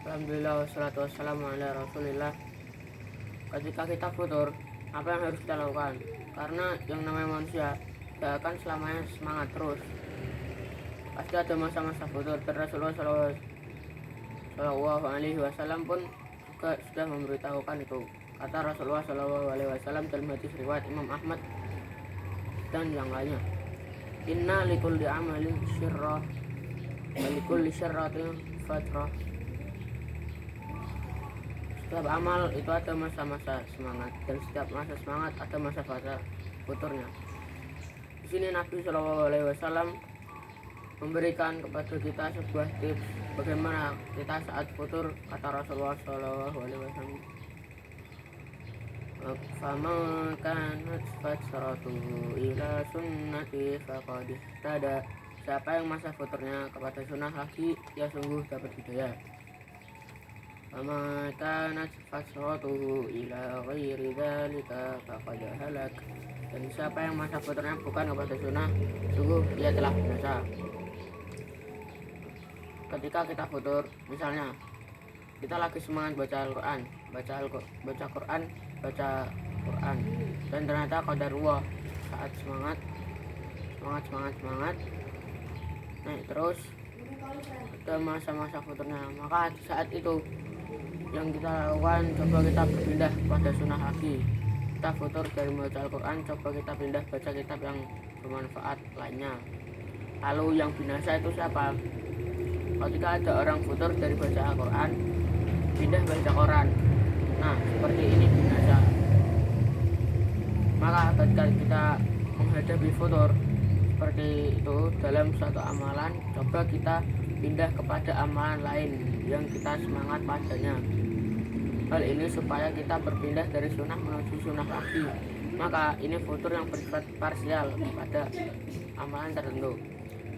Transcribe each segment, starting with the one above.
Alhamdulillah wassalatu wassalamu ala rasulillah. Ketika kita futur, apa yang harus kita lakukan? Karena yang namanya manusia tidak akan selamanya semangat terus. Pasti ada masa-masa futur. Dan Rasulullah Shallallahu Alaihi Wasallam pun juga sudah memberitahukan itu. Kata Rasulullah Shallallahu Alaihi Wasallam dalam hadis riwayat Imam Ahmad dan yang lainnya, Inna likulli amalin syirrah wa likulli syirratin fatrah. Setiap amal itu ada masa-masa semangat, dan setiap masa semangat ada masa futurnya. Di sini Nabi Shallallahu Alaihi Wasallam memberikan kepada kita sebuah tips bagaimana kita saat futur. Kata Rasulullah Shallallahu Alaihi Wasallam, "Faman kanat fatratuhu ila sunnati faqad ihtada." Siapa yang masa futurnya kepada sunnah lagi, ya sungguh dapat hidayah. Faman kanat fatratuhu ila ghairi dzalika faqad halak. Dan siapa yang masa futurnya bukan kepada sunnah, sungguh dia telah binasa. Ketika kita futur, misalnya kita lagi semangat baca Al-Quran, baca Quran, dan ternyata qadarullah saat semangat, naik terus ada masa-masa futurnya. Maka di saat itu yang kita lakukan, coba kita berpindah pada sunnah lagi. Kita futur dari membaca Al-Quran, coba kita pindah baca kitab yang bermanfaat lainnya. Lalu yang binasa itu siapa? Ketika ada orang futur dari baca Al-Quran, pindah baca Quran, nah seperti ini binasa. Maka ketika kita menghadapi futur seperti itu dalam suatu amalan, coba kita pindah kepada amalan lain yang kita semangat padanya. Hal ini supaya kita berpindah dari sunnah menuju sunnah lagi. Maka ini futur yang bersifat parsial pada amalan tertentu.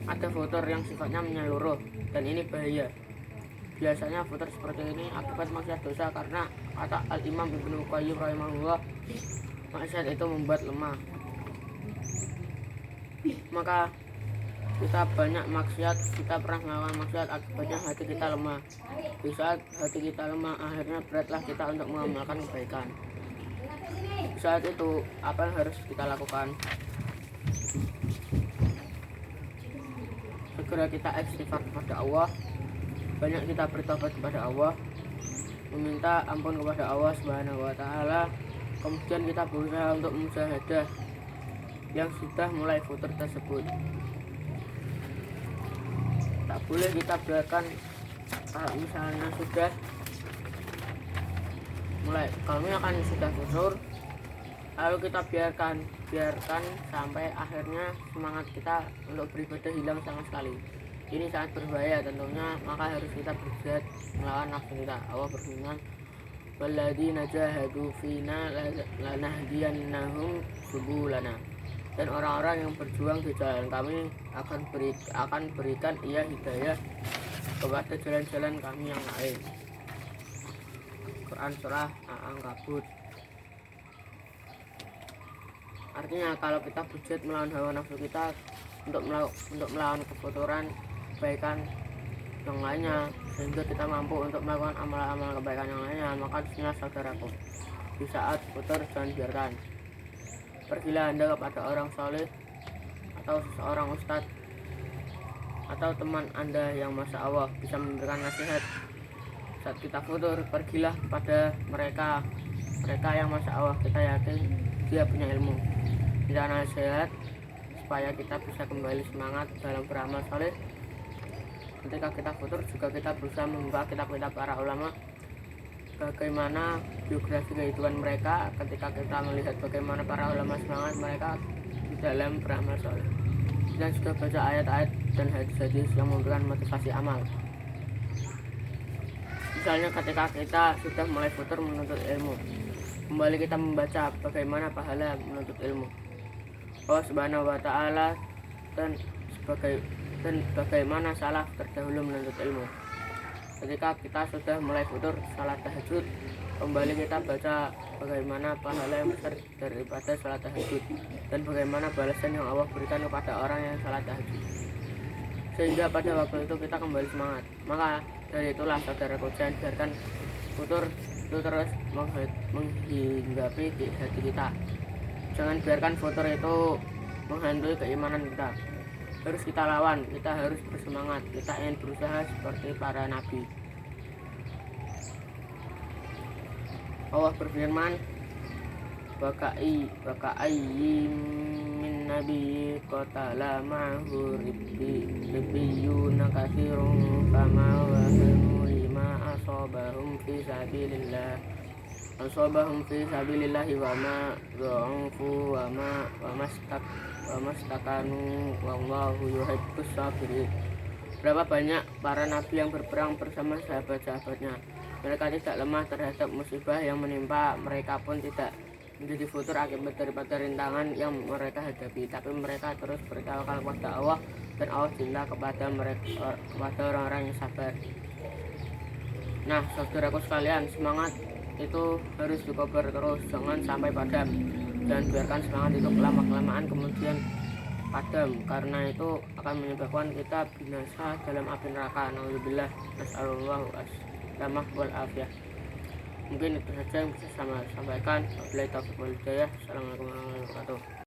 Ada futur yang sifatnya menyeluruh, dan ini bahaya. Biasanya futur seperti ini akibat maksiat dosa, karena kata Al-Imam Ibnu Qayyim rahimahullah, maksiat itu membuat lemah. Maka kita banyak maksiat, kita pernah melakukan maksiat, akibatnya hati kita lemah. Di saat hati kita lemah, akhirnya beratlah kita untuk mengamalkan kebaikan. Di saat itu apa yang harus kita lakukan? Segera kita istighfar kepada Allah, banyak kita bertobat kepada Allah, meminta ampun kepada Allah Subhanahu wa Ta'ala. Kemudian kita berusaha untuk mujahadah yang sudah mulai futur tersebut. Tak boleh kita biarkan kalau misalnya sudah mulai, kalau misalkan sudah futur lalu kita biarkan sampai akhirnya semangat kita untuk beribadah hilang sama sekali. Ini sangat berbahaya tentunya. Maka harus kita berjihad melawan nafsu kita. Allah berfirman, "Walladzina jahadu fina lanahdiyannahum subulana." Dan orang-orang yang berjuang di jalan kami akan berikan ia hidayah kepada jalan-jalan kami yang lain. Quran surah Al-Ankabut. Artinya kalau kita berjihad melawan hawa nafsu kita untuk melawan kefuturan kebaikan yang lainnya, sehingga kita mampu untuk melakukan amal-amal kebaikan yang lainnya, maka disinilah saudaraku, di saat futur jangan biarkan. Pergilah Anda kepada orang soleh atau seseorang ustadz atau teman Anda yang masya Allah bisa memberikan nasihat. Saat kita futur, pergilah kepada mereka yang masya Allah kita yakin dia punya ilmu, tidak nasihat, supaya kita bisa kembali semangat dalam beramal soleh. Ketika kita futur juga kita berusaha membuka kitab-kitab para ulama, bagaimana biografi kehidupan mereka, ketika kita melihat bagaimana para ulama semangat mereka di dalam beramal soleh, dan juga baca ayat-ayat dan hadis-hadis yang memberikan motivasi amal. Misalnya ketika kita sudah mulai futur menuntut ilmu, kembali kita membaca bagaimana pahala menuntut ilmu Allah Subhanahu wa Ta'ala, dan bagaimana salaf terdahulu menuntut ilmu. Ketika kita sudah mulai futur salat tahajud, kembali kita baca bagaimana pahala yang besar daripada salat tahajud, dan bagaimana balasan yang Allah berikan kepada orang yang salat tahajud, sehingga pada waktu itu kita kembali semangat. Maka Dari itulah saudaraku, jangan biarkan futur itu terus menghinggapi di hati kita. Jangan biarkan futur itu menghantui keimanan kita. Harus kita lawan, kita harus bersemangat, kita ingin berusaha seperti para nabi. Allah berfirman, Waka'ayyin min nabi qatala ma'hu ribbiyuna katsirun fama wahanu lima asabahum fi sabilillahi wa ma dha'ufu wa mastakanu wallahu yuhibbus sabirin. Berapa banyak para nabi yang berperang bersama sahabat-sahabatnya. Mereka tidak lemah terhadap musibah yang menimpa, mereka pun tidak menjadi futur akibat daripada rintangan yang mereka hadapi, tapi mereka terus bertawakal kepada Allah, dan Allah cinta kepada mereka, kepada orang-orang yang sabar. Nah, saudaraku sekalian, semangat itu harus dikobar terus, jangan sampai padam. Jangan biarkan semangat itu kelamaan kemudian padam, karena itu akan menyebabkan kita binasa dalam api neraka. Nauzubillah, nasallallahu aslamah wal afiyah. Mungkin itu saja yang bisa saya sampaikan. Wabillahi taufiq wal hidayah. Assalamualaikum warahmatullahi wabarakatuh.